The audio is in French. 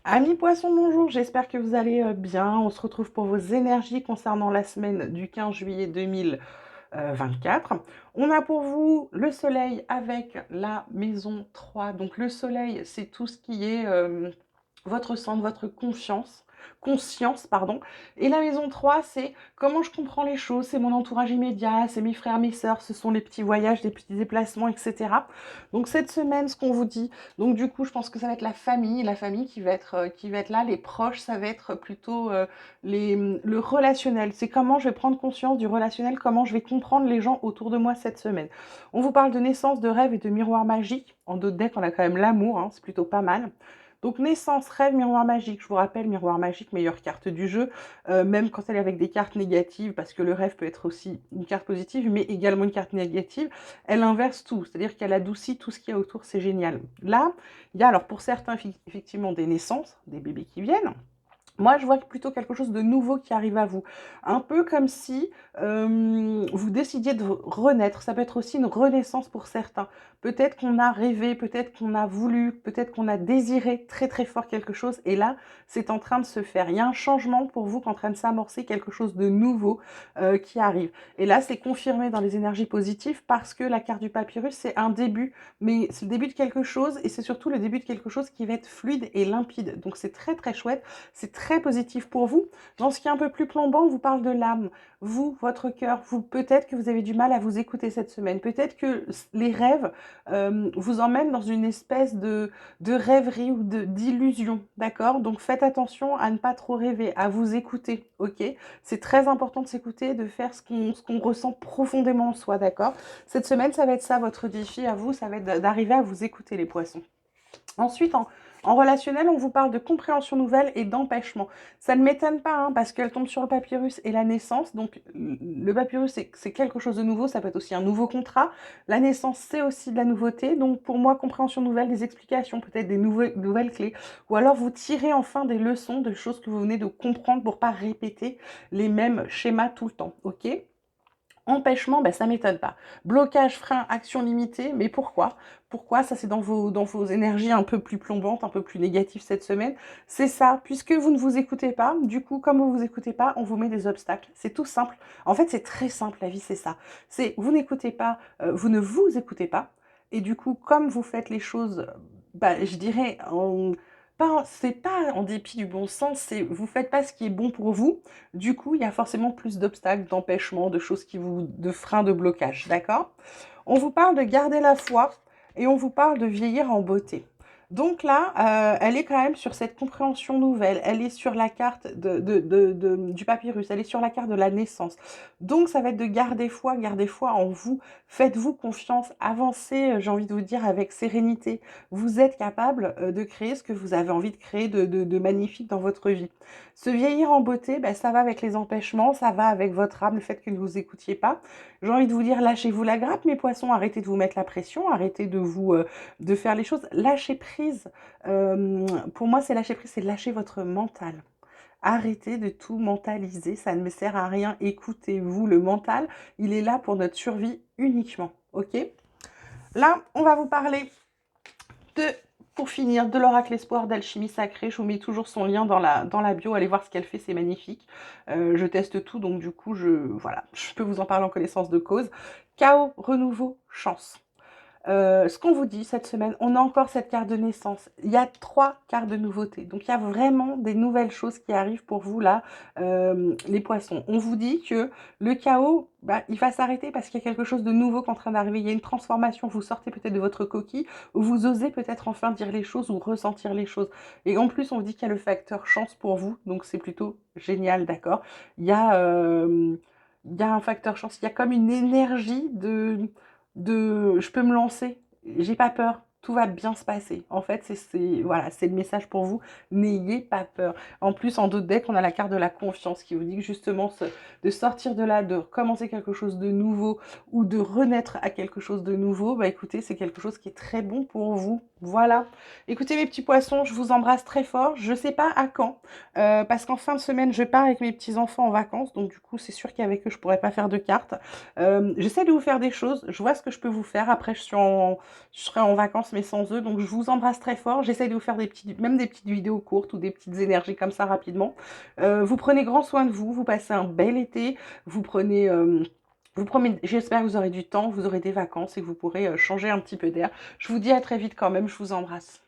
Amis poissons, bonjour, j'espère que vous allez bien. On se retrouve pour vos énergies concernant la semaine du 15 juillet 2024. On a pour vous le soleil avec la maison 3. Donc le soleil, c'est tout ce qui est votre centre, votre conscience, pardon. Et la maison 3, c'est comment je comprends les choses, c'est mon entourage immédiat, c'est mes frères, mes sœurs, ce sont les petits voyages, les petits déplacements, etc. Donc cette semaine, ce qu'on vous dit, donc du coup, je pense que ça va être la famille qui va être là, les proches, ça va être plutôt le relationnel. C'est comment je vais prendre conscience du relationnel, comment je vais comprendre les gens autour de moi cette semaine. On vous parle de naissance, de rêve et de miroir magique. En d'autres decks, on a quand même l'amour, hein, c'est plutôt pas mal. Donc naissance, rêve, miroir magique. Je vous rappelle, miroir magique, meilleure carte du jeu, même quand elle est avec des cartes négatives, parce que le rêve peut être aussi une carte positive, mais également une carte négative. Elle inverse tout, c'est-à-dire qu'elle adoucit tout ce qu'il y a autour, c'est génial. Là, il y a alors pour certains effectivement des naissances, des bébés qui viennent. Moi, je vois plutôt quelque chose de nouveau qui arrive à vous. Un peu comme si vous décidiez de renaître. Ça peut être aussi une renaissance pour certains. Peut-être qu'on a rêvé, peut-être qu'on a voulu, peut-être qu'on a désiré très très fort quelque chose. Et là, c'est en train de se faire. Il y a un changement pour vous qui est en train de s'amorcer, quelque chose de nouveau qui arrive. Et là, c'est confirmé dans les énergies positives parce que la carte du papyrus, c'est un début. Mais c'est le début de quelque chose et c'est surtout le début de quelque chose qui va être fluide et limpide. Donc c'est très très chouette. C'est très positif pour vous. Dans ce qui est un peu plus plombant, on vous parle de l'âme. Vous, votre cœur, vous, peut-être que vous avez du mal à vous écouter cette semaine. Peut-être que les rêves vous emmènent dans une espèce de rêverie ou d'illusion, d'accord? Donc faites attention à ne pas trop rêver, à vous écouter, ok? C'est très important de s'écouter, de faire ce qu'on ressent profondément en soi, d'accord? Cette semaine, ça va être ça, votre défi à vous, ça va être d'arriver à vous écouter, les poissons. Ensuite, en relationnel, on vous parle de compréhension nouvelle et d'empêchement. Ça ne m'étonne pas, hein, parce qu'elle tombe sur le papyrus et la naissance. Donc, le papyrus, c'est quelque chose de nouveau. Ça peut être aussi un nouveau contrat. La naissance, c'est aussi de la nouveauté. Donc, pour moi, compréhension nouvelle, des explications, peut-être des nouvelles clés. Ou alors, vous tirez enfin des leçons de choses que vous venez de comprendre pour pas répéter les mêmes schémas tout le temps. OK? Empêchement, ben, ça m'étonne pas. Blocage, frein, action limitée, mais pourquoi? Pourquoi? Ça, c'est dans vos énergies un peu plus plombantes, un peu plus négatives cette semaine. C'est ça, puisque vous ne vous écoutez pas, du coup, comme vous vous écoutez pas, on vous met des obstacles. C'est tout simple. En fait, c'est très simple, la vie, c'est ça. C'est, vous n'écoutez pas, vous ne vous écoutez pas, et du coup, comme vous faites les choses, bah, je dirais, c'est pas en dépit du bon sens, c'est vous faites pas ce qui est bon pour vous, du coup, il y a forcément plus d'obstacles, d'empêchements, de choses de freins, de blocage, d'accord? On vous parle de garder la foi et on vous parle de vieillir en beauté. Donc là, elle est quand même sur cette compréhension nouvelle. Elle est sur la carte du papyrus. Elle est sur la carte de la naissance. Donc ça va être de garder foi en vous. Faites-vous confiance. Avancez, j'ai envie de vous dire, avec sérénité. Vous êtes capable de créer ce que vous avez envie de créer de magnifique dans votre vie. Se vieillir en beauté, ben, ça va avec les empêchements, ça va avec votre âme, le fait que ne vous écoutiez pas. J'ai envie de vous dire, lâchez-vous la grappe, mes poissons, arrêtez de vous mettre la pression, arrêtez de faire les choses. Lâchez prise. Pour moi, c'est lâcher prise, c'est lâcher votre mental. Arrêtez de tout mentaliser, ça ne me sert à rien. Écoutez-vous, le mental, il est là pour notre survie uniquement, ok? Là, on va vous parler de, pour finir, de l'oracle espoir d'alchimie sacrée. Je vous mets toujours son lien dans la bio. Allez voir ce qu'elle fait, c'est magnifique. Je teste tout, donc du coup, voilà, je peux vous en parler en connaissance de cause. Chaos, renouveau, chance. Ce qu'on vous dit cette semaine, on a encore cette carte de naissance. Il y a 3 cartes de nouveauté. Donc, il y a vraiment des nouvelles choses qui arrivent pour vous, là, les poissons. On vous dit que le chaos, bah, il va s'arrêter parce qu'il y a quelque chose de nouveau qui est en train d'arriver. Il y a une transformation. Vous sortez peut-être de votre coquille ou vous osez peut-être enfin dire les choses ou ressentir les choses. Et en plus, on vous dit qu'il y a le facteur chance pour vous. Donc, c'est plutôt génial, d'accord? Il y a... il y a un facteur chance, il y a comme une énergie je peux me lancer, j'ai pas peur, tout va bien se passer. En fait, voilà, c'est le message pour vous, n'ayez pas peur. En plus, en d'autres decks, on a la carte de la confiance qui vous dit que justement, de sortir de là, de recommencer quelque chose de nouveau ou de renaître à quelque chose de nouveau, bah écoutez, c'est quelque chose qui est très bon pour vous. Voilà. Écoutez mes petits poissons, je vous embrasse très fort. Je sais pas à quand, parce qu'en fin de semaine, je pars avec mes petits-enfants en vacances, donc du coup, c'est sûr qu'avec eux, je pourrais pas faire de cartes. J'essaie de vous faire des choses, je vois ce que je peux vous faire. Après, je serai en vacances, mais sans eux, donc je vous embrasse très fort. J'essaie de vous faire même des petites vidéos courtes ou des petites énergies comme ça rapidement. Vous prenez grand soin de vous, vous passez un bel été, vous prenez... vous promettez, j'espère que vous aurez du temps, vous aurez des vacances et que vous pourrez changer un petit peu d'air. Je vous dis à très vite quand même, je vous embrasse.